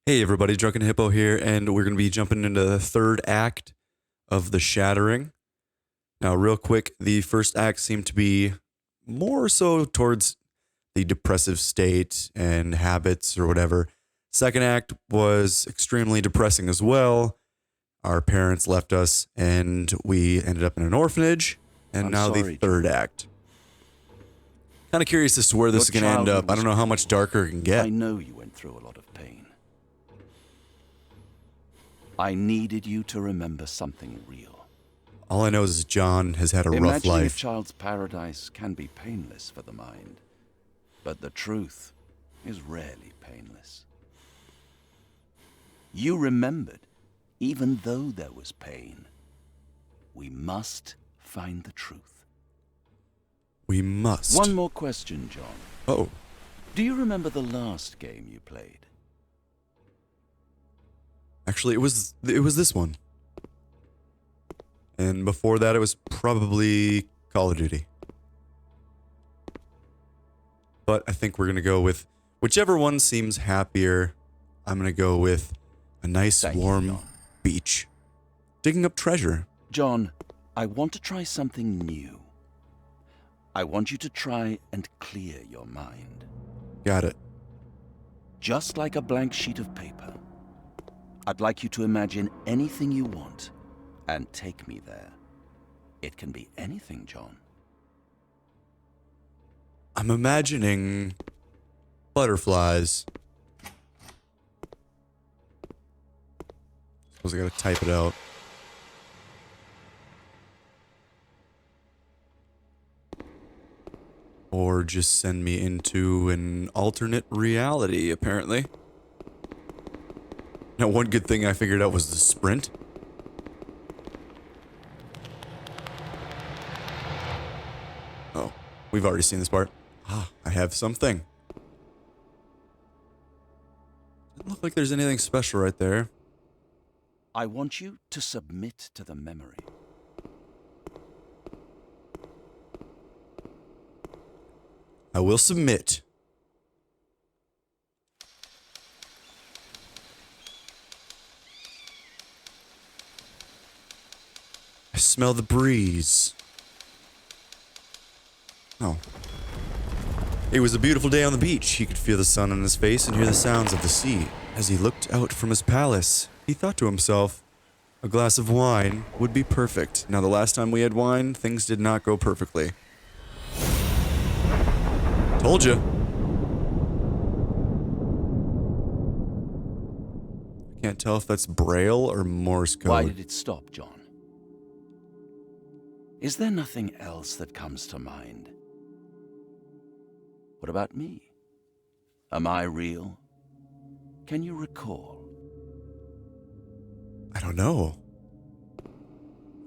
Hey everybody, Drunken Hippo here, and we're going to be jumping into the third act of The Shattering. Now, real quick, the first act seemed to be more so towards the depressive state and habits or whatever. Second act was extremely depressing as well. Our parents left us, and we ended up in an orphanage, and I'm now the sorry, third act. Kind of curious as to where this is Your going to end up. childhood I don't know how much darker it can get. I know you went through a lot of pain. I needed you to remember something real. All I know is John has had a rough Imagining a life. child's paradise can be painless for the mind, but the truth is rarely painless. You remembered, even though there was pain. We must find the truth. We must. One more question, John. Oh. Do you remember the last game you played? Actually, it was this one. And before that, it was probably Call of Duty. But I think we're going to go with whichever one seems happier. I'm going to go with a nice Thank you, warm John. beach. Digging up treasure. John, I want to try something new. I want you to try and clear your mind. Got it. Just like a blank sheet of paper. I'd like you to imagine anything you want and take me there. It can be anything, John. I'm imagining butterflies. Suppose I gotta type it out. Or just send me into an alternate reality, apparently. Now, one good thing I figured out was the sprint. Oh, we've already seen this part. Ah, I have something. Doesn't look like there's anything special right there. I want you to submit to the memory. I will submit. I smell the breeze. Oh. It was a beautiful day on the beach. He could feel the sun on his face and hear the sounds of the sea. As he looked out from his palace, he thought to himself, a glass of wine would be perfect. Now, the last time we had wine, things did not go perfectly. Told you. I can't tell if that's Braille or Morse code. Why did it stop, John? Is there nothing else that comes to mind? What about me? Am I real? Can you recall? I don't know.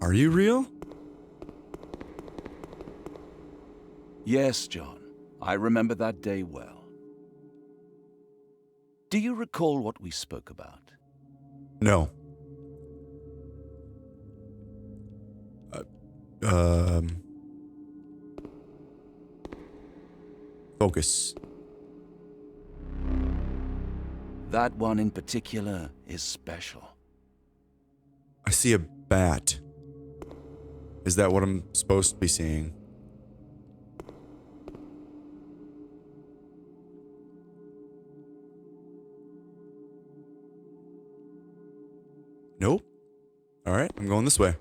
Are you real? Yes, John. I remember that day well. Do you recall what we spoke about? No. Focus. That one in particular is special. I see a bat. Is that what I'm supposed to be seeing? Nope. Alright, I'm going this way.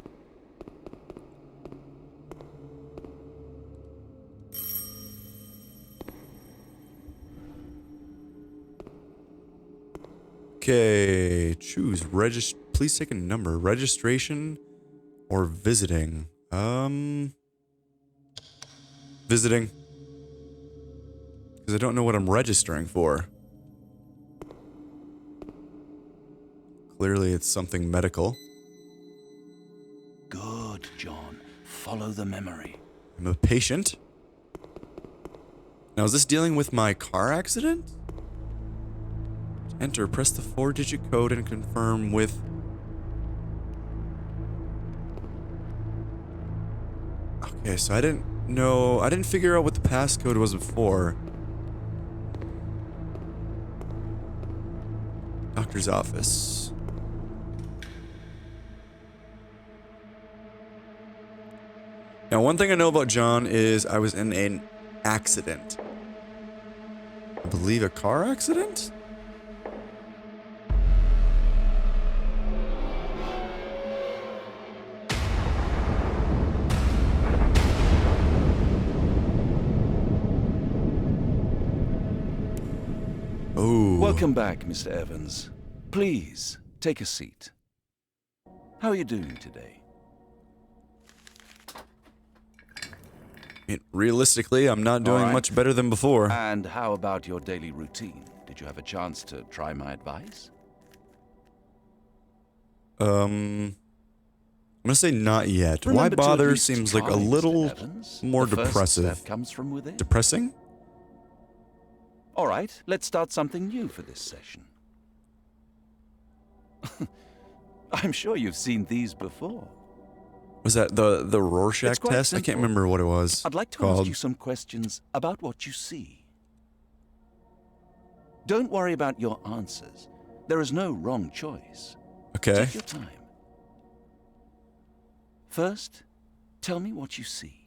Okay, choose please take a number. Registration or visiting? Visiting. Because I don't know what I'm registering for. Clearly it's something medical. Good, John. Follow the memory. I'm a patient. Now, is this dealing with my car accident? Enter, press the 4-digit code and confirm with... Okay, so I didn't figure out what the passcode was before. Doctor's office. Now, one thing I know about John is I was in an accident. I believe a car accident? Oh. Welcome back, Mr. Evans. Please, take a seat. How are you doing today? Realistically, I'm not doing All right. much better than before. And how about your daily routine? Did you have a chance to try my advice? I'm gonna say not yet. Why Remember to at bother least seems try, like a Mr. little Evans. more The first depressive. step comes from within. Depressing? All right, let's start something new for this session. I'm sure you've seen these before. Was that the Rorschach It's quite test? I can't simple. remember what it was. I'd like to called. ask you some questions about what you see. Don't worry about your answers. There is no wrong choice. Okay. Take your time. First, tell me what you see.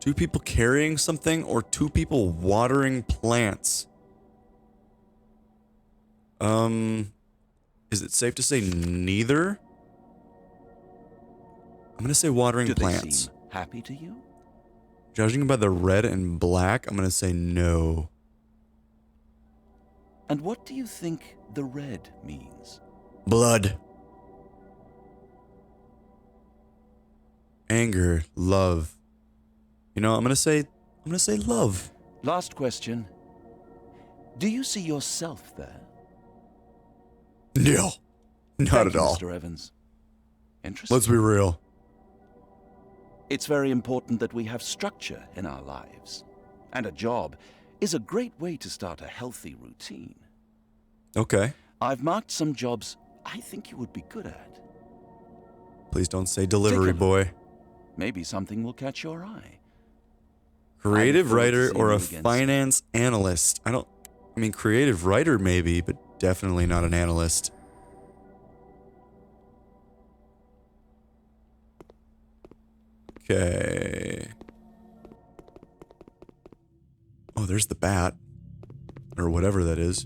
Two people carrying something or two people watering plants? Is it safe to say neither? I'm gonna say watering Do they plants. seem happy to you? Judging by the red and black, I'm gonna say no. And what do you think the red means? Blood. Anger, love. You know, I'm gonna say love. Last question. Do you see yourself there? No. Not Thank at you, all. Mr. Evans. Interesting. Let's be real. It's very important that we have structure in our lives. And a job is a great way to start a healthy routine. Okay. I've marked some jobs I think you would be good at. Please don't say delivery Take a boy. Maybe something will catch your eye. Creative forward to writer seeing or you a again soon. finance analyst? I mean, creative writer maybe, but definitely not an analyst. Okay. Oh, there's the bat. Or whatever that is.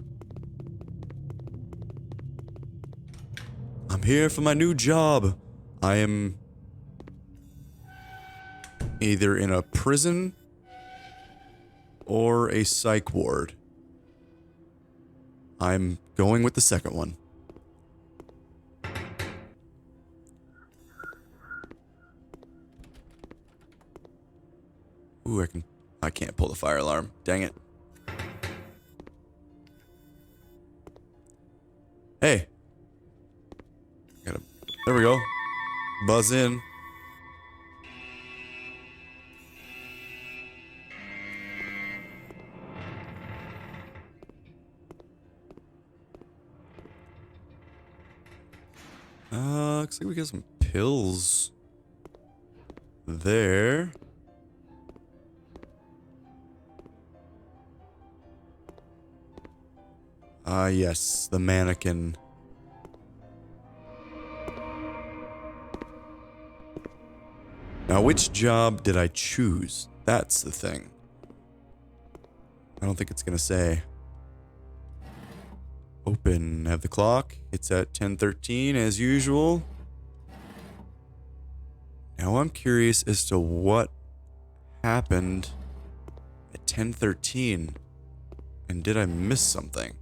I'm here for my new job. I am either in a prison or a psych ward. I'm going with the second one. Ooh, I can't pull the fire alarm. Dang it. Hey. There we go. Buzz in. Looks like we got some pills there. Yes, the mannequin. Now, which job did I choose? That's the thing. I don't think it's gonna say. Open. Have the clock. It's at 10:13 as usual. Now I'm curious as to what happened at 10:13. And did I miss something?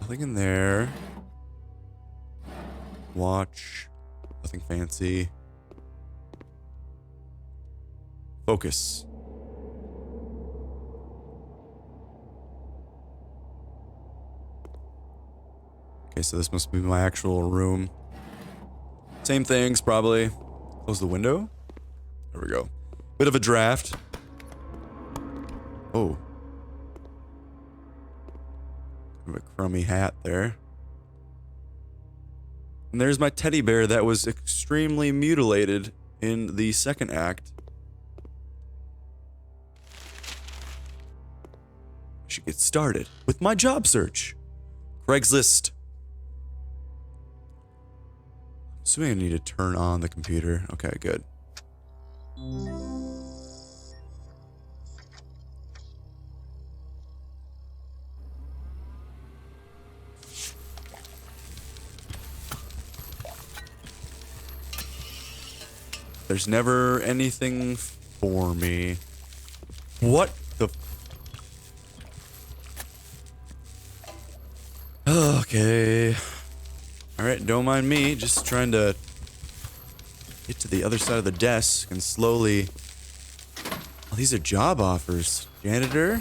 Nothing in there. Watch. Nothing fancy. Focus. Okay, so this must be my actual room. Same things, probably. Close the window. There we go. Bit of a draft. Oh. Kind of a crummy hat there. And there's my teddy bear that was extremely mutilated in the second act. should get started with my job search. Craigslist. Assuming I need to turn on the computer. Okay, good. There's never anything for me. What the... Okay. Alright, don't mind me. Just trying to get to the other side of the desk and slowly... Oh, these are job offers. Janitor,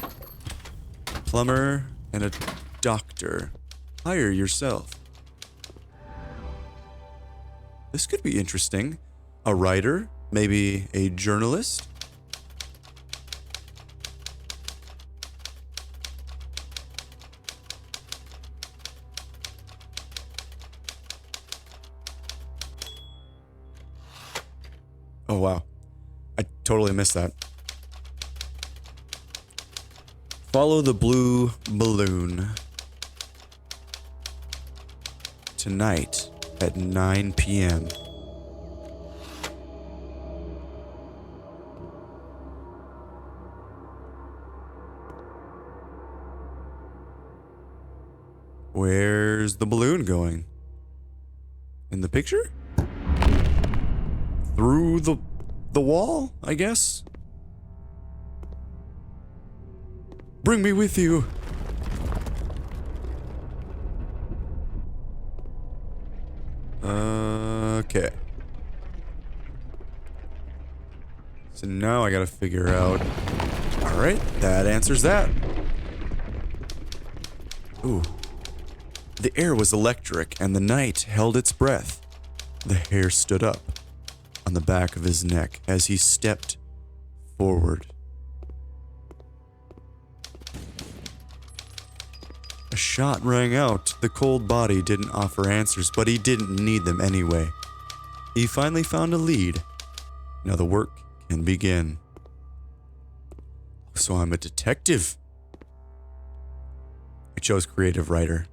plumber, and a doctor. Hire yourself. This could be interesting. A writer, maybe a journalist. Oh, wow. I totally missed that. Follow the blue balloon. Tonight at 9 p.m. Where's the balloon going? In the picture? Through the wall, I guess? Bring me with you. Okay. So now I gotta figure out... Alright, that answers that. Ooh. The air was electric, and the night held its breath. The hair stood up on the back of his neck as he stepped forward. A shot rang out. The cold body didn't offer answers, but he didn't need them anyway. He finally found a lead. Now the work can begin. So I'm a detective. I chose creative writer.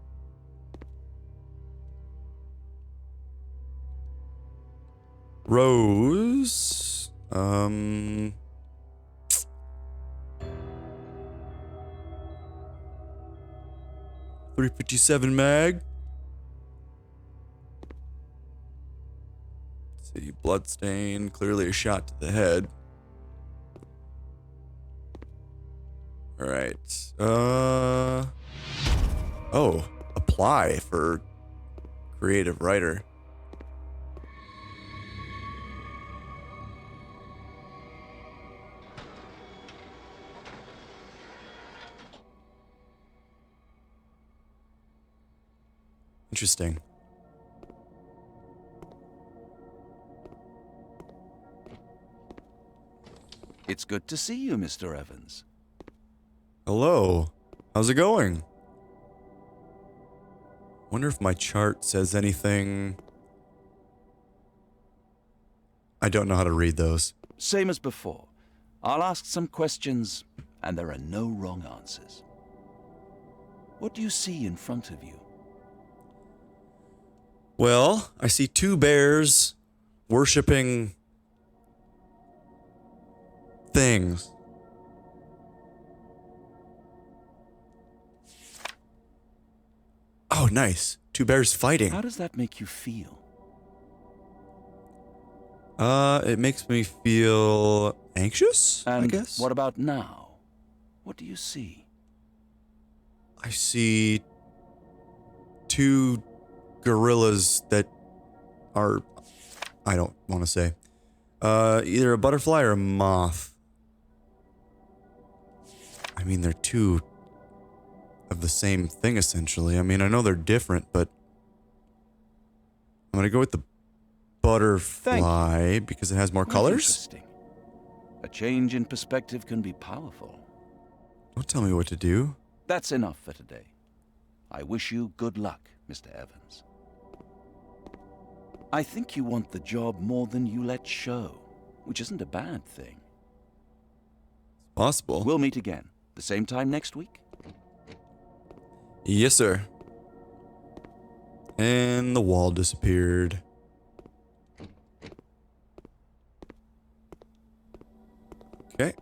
Rose, 357 mag. Let's see, bloodstain, clearly a shot to the head. All right. Oh, apply for creative writer. Interesting. It's good to see you, Mr. Evans. Hello. How's it going? Wonder if my chart says anything. I don't know how to read those. Same as before. I'll ask some questions, and there are no wrong answers. What do you see in front of you? Well, I see two bears worshipping things. Oh, nice. Two bears fighting. How does that make you feel? It makes me feel anxious, And I guess. what about now? What do you see? I see two gorillas that are, I don't want to say, either a butterfly or a moth. I mean, they're two of the same thing, essentially. I mean, I know they're different, but I'm going to go with the butterfly because it has more Quite colors. Interesting. A change in perspective can be powerful. Don't tell me what to do. That's enough for today. I wish you good luck, Mr. Evans. I think you want the job more than you let show, which isn't a bad thing. Possible. We'll meet again, the same time next week. Yes, sir. And the wall disappeared. Okay.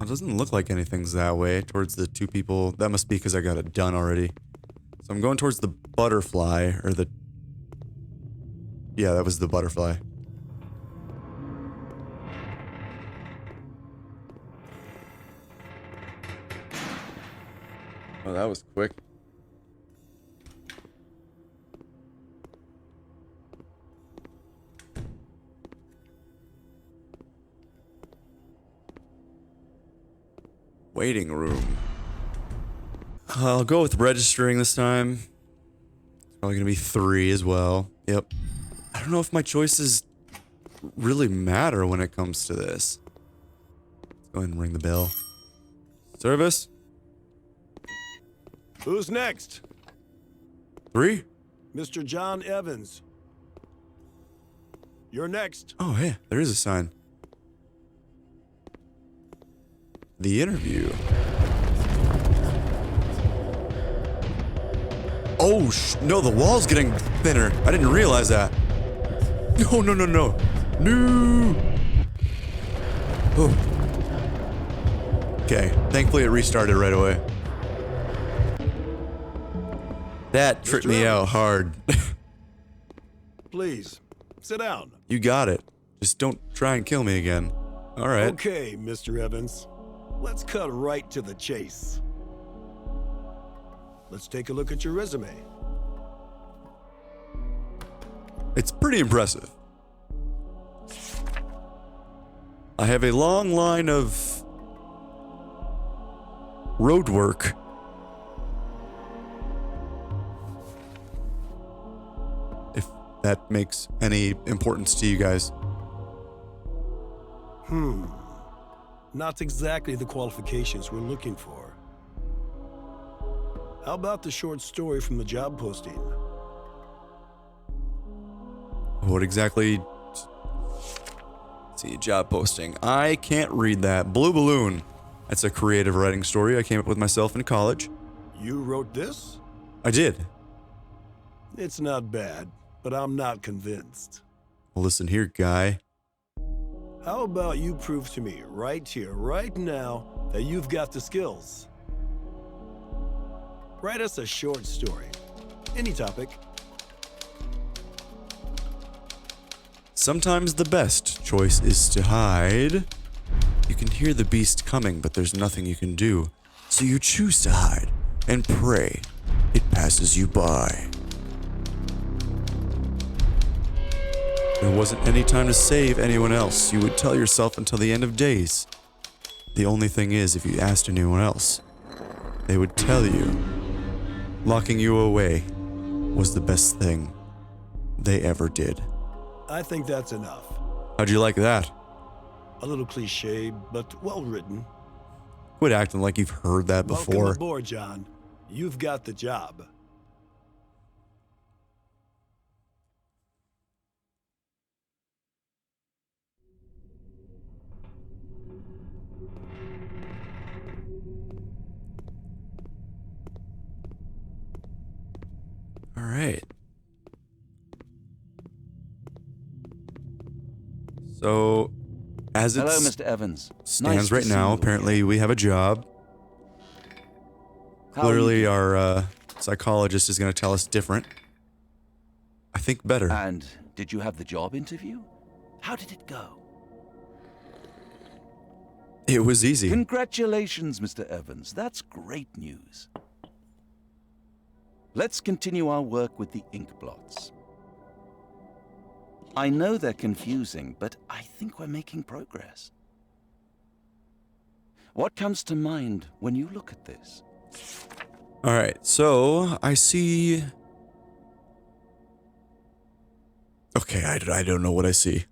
It doesn't look like anything's that way towards the two people. That must be because I got it done already. So I'm going towards the butterfly, or the... Yeah, that was the butterfly. Oh, that was quick. Waiting room. I'll go with registering this time. It's probably gonna be 3 as well. Yep. I don't know if my choices really matter when it comes to this. Let's go ahead and ring the bell. Service? Who's next? 3? Mr. John Evans. You're next. Oh, hey, there is a sign. The interview. Oh, no, the wall's getting thinner. I didn't realize that. No, no, no, no. No. Oh. Okay, thankfully it restarted right away. That tripped me out hard. Please, sit down. You got it. Just don't try and kill me again. All right. Okay, Mr. Evans. Let's cut right to the chase. Let's take a look at your resume. It's pretty impressive. I have a long line of road work. If that makes any importance to you guys. Not exactly the qualifications we're looking for. How about the short story from the job posting? What exactly? Let's see, job posting. I can't read that. Blue Balloon. That's a creative writing story I came up with myself in college. You wrote this? I did. It's not bad, but I'm not convinced. Well, listen here, guy. How about you prove to me right here, right now, that you've got the skills? Write us a short story. Any topic. Sometimes the best choice is to hide. You can hear the beast coming, but there's nothing you can do. So you choose to hide and pray it passes you by. There wasn't any time to save anyone else. You would tell yourself until the end of days. The only thing is, if you asked anyone else, they would tell you locking you away was the best thing they ever did. I think that's enough. How'd you like that? A little cliche, but well written. Quit acting like you've heard that before. Welcome aboard, John. You've got the job. All right. So, as it Hello, Mr. Evans. stands Nice to right see now, you apparently again. we have a job. How are you Clearly, doing? our psychologist is going to tell us different. I think better. And did you have the job interview? How did it go? It was easy. Congratulations, Mr. Evans. That's great news. Let's continue our work with the ink blots. I know they're confusing, but I think we're making progress. What comes to mind when you look at this? All right, so I see. Okay, I don't know what I see.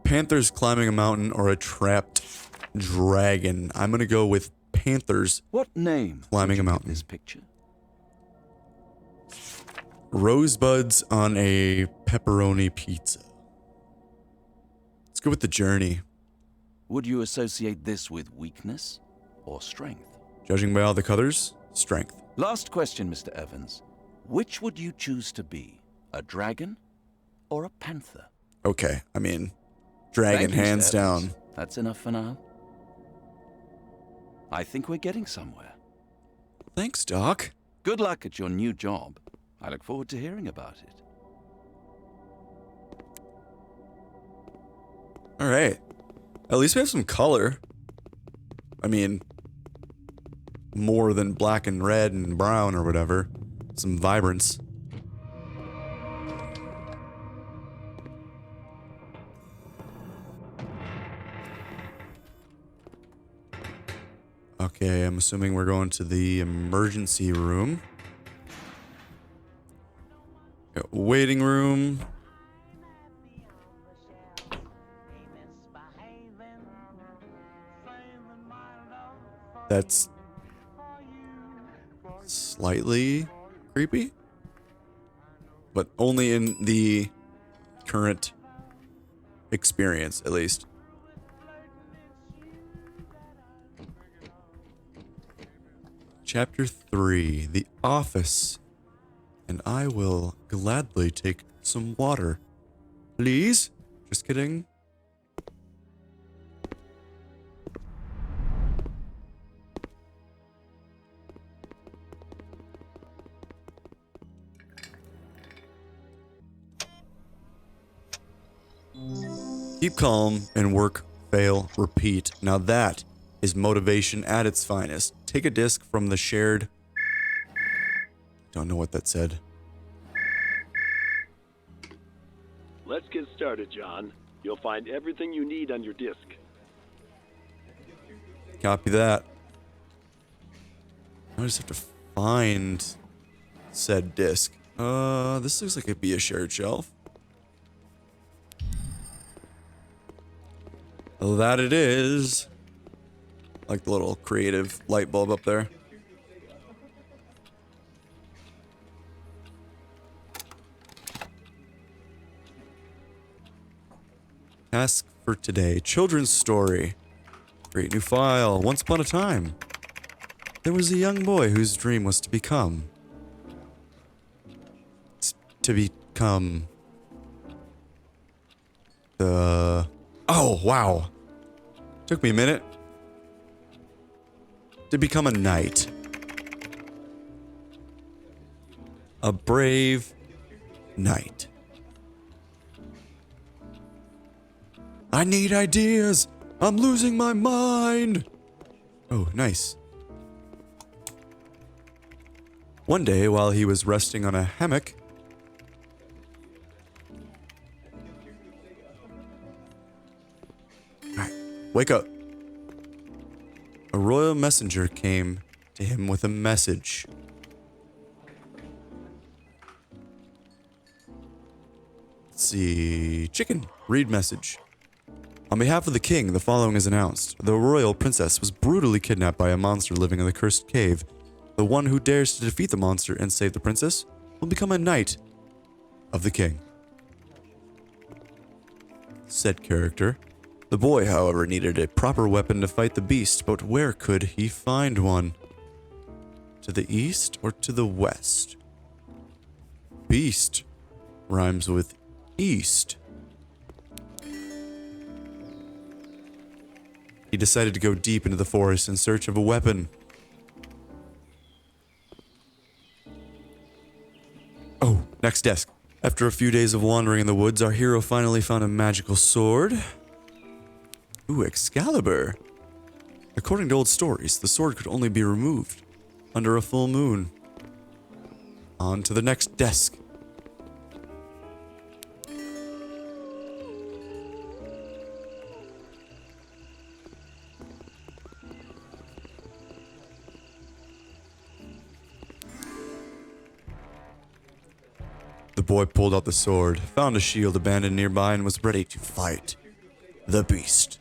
Panthers climbing a mountain or a trapped dragon. I'm gonna go with panthers. What name Climbing would you a give mountain. this picture? Rosebuds on a pepperoni pizza. go with the journey. Would you associate this with weakness or strength? Judging by all the colors, strength. Last question, Mr. Evans. Which would you choose to be? A dragon or a panther? Okay, I mean, dragon, Thank you, Mr. hands down. Evans. That's enough for now. I think we're getting somewhere. Thanks, Doc. Good luck at your new job. I look forward to hearing about it. All right. At least we have some color. I mean, more than black and red and brown or whatever. Some vibrance. Okay, I'm assuming we're going to the emergency room. Waiting room. That's slightly creepy, but only in the current experience, at least. Chapter 3, The Office. And I will gladly take some water. Please? Just kidding. Keep calm and work, fail, repeat. Now that is motivation at its finest. Take a disc from the shared... Don't know what that said. Let's get started, John. You'll find everything you need on your disk. Copy that. I just have to find said disc. This looks like it'd be a shared shelf. Well, that it is. Like the little creative light bulb up there. Task for today. Children's story. Create new file. Once upon a time, there was a young boy whose dream was to become... the... Oh, wow. Took me a minute. To become a knight. A brave knight. I need ideas. I'm losing my mind. Oh, nice. One day, while he was resting on a hammock, wake up. A royal messenger came to him with a message. Let's see. Chicken. Read message. On behalf of the king, the following is announced. The royal princess was brutally kidnapped by a monster living in the cursed cave. The one who dares to defeat the monster and save the princess will become a knight of the king. Said character. The boy, however, needed a proper weapon to fight the beast, but where could he find one? To the east or to the west? Beast rhymes with east. He decided to go deep into the forest in search of a weapon. Oh, next desk. After a few days of wandering in the woods, our hero finally found a magical sword. Ooh, Excalibur. According to old stories, the sword could only be removed under a full moon. On to the next desk. The boy pulled out the sword, found a shield abandoned nearby, and was ready to fight the beast.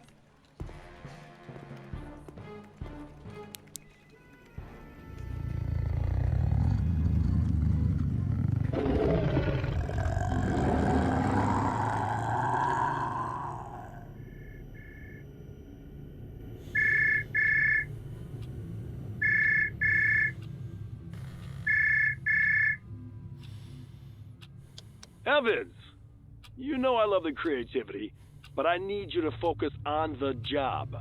Evans! You know I love the creativity, but I need you to focus on the job.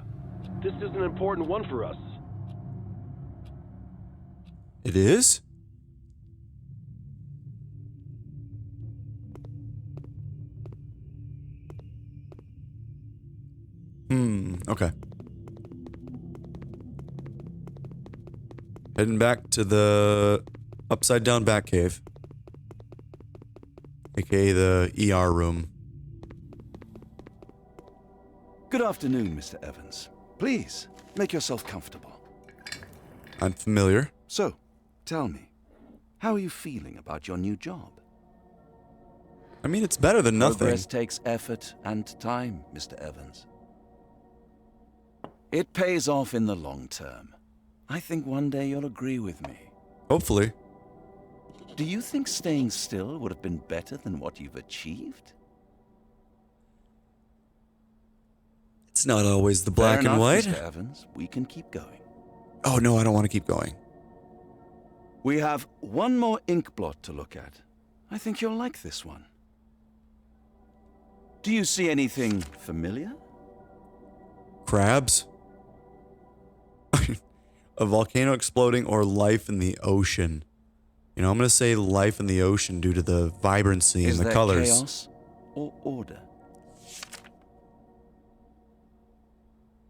This is an important one for us. It is? Okay. Heading back to the upside down bat cave. AKA the ER room. Good afternoon, Mr. Evans. Please, make yourself comfortable. I'm familiar. So, tell me, how are you feeling about your new job? I mean, it's better than nothing. Progress takes effort and time, Mr. Evans. It pays off in the long term. I think one day you'll agree with me. Hopefully. Do you think staying still would have been better than what you've achieved? It's not always the black Fair and enough, white. Mr. Evans, we can keep going. Oh, no, I don't want to keep going. We have one more ink blot to look at. I think you'll like this one. Do you see anything familiar? Crabs? A volcano exploding or life in the ocean? You know, I'm going to say life in the ocean due to the vibrancy and Is the there colors. chaos or order?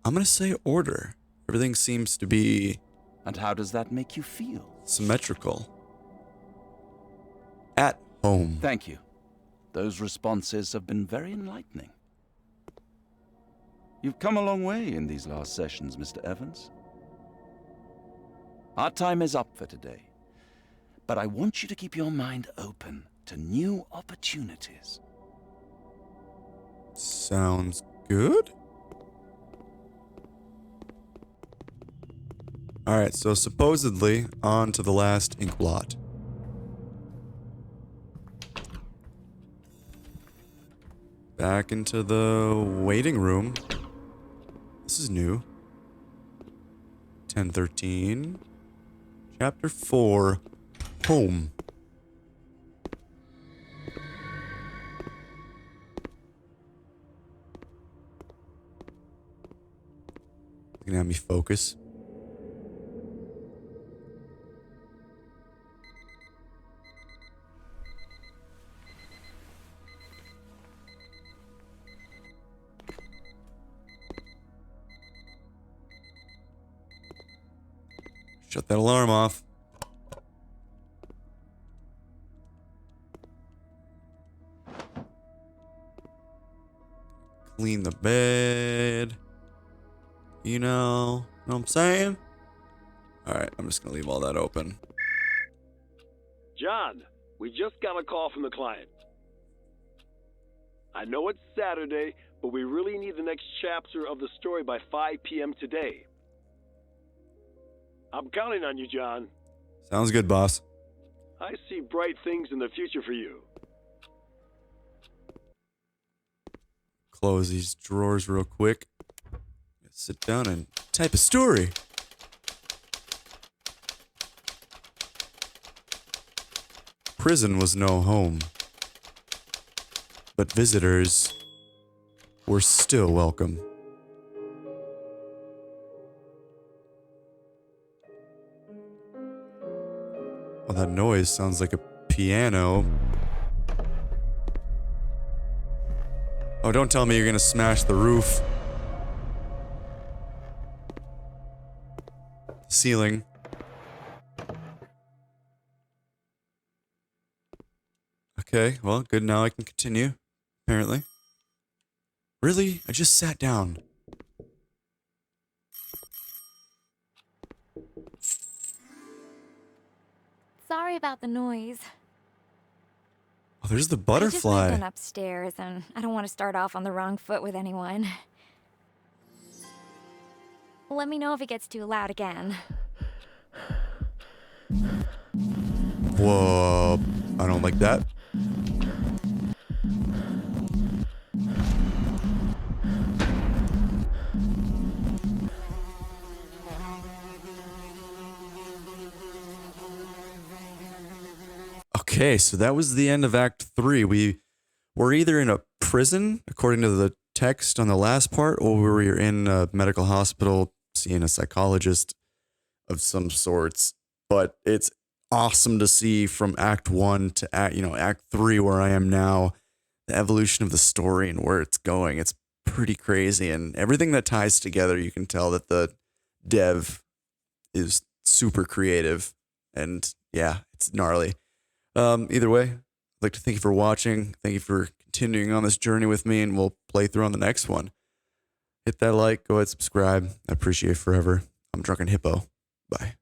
I'm going to say order. Everything seems to be And how does that make you feel? symmetrical. At home. Thank you. Those responses have been very enlightening. You've come a long way in these last sessions, Mr. Evans. Our time is up for today, but I want you to keep your mind open to new opportunities. Sounds good. Alright, so supposedly on to the last ink blot. Back into the waiting room. This is new. 1013. Chapter 4. Home. You're gonna have me focus. Shut that alarm off. Clean the bed. You know what I'm saying? Alright, I'm just gonna leave all that open. John, we just got a call from the client. I know it's Saturday, but we really need the next chapter of the story by 5 p.m. today. I'm counting on you, John. Sounds good, boss. I see bright things in the future for you. Close these drawers real quick. Sit down and type a story. Prison was no home, but visitors were still welcome. Oh, that noise sounds like a piano. Oh, don't tell me you're gonna smash the roof. Ceiling. Okay, well, good, now I can continue, apparently. Really? I just sat down. Sorry about the noise. Oh, there's the I just butterfly. moved in upstairs, and I don't want to start off on the wrong foot with anyone. Let me know if it gets too loud again. Whoa, I don't like that. Okay, so that was the end of Act 3. We were either in a prison, according to the text on the last part, or we were in a medical hospital seeing a psychologist of some sorts. But it's awesome to see from Act 1 to Act 3, where I am now, the evolution of the story and where it's going. It's pretty crazy, and everything that ties together, you can tell that the dev is super creative, and yeah, it's gnarly. Either way, I'd like to thank you for watching. Thank you for continuing on this journey with me, and we'll play through on the next one. Hit that like, go ahead, subscribe. I appreciate it forever. I'm Drunken Hippo. Bye.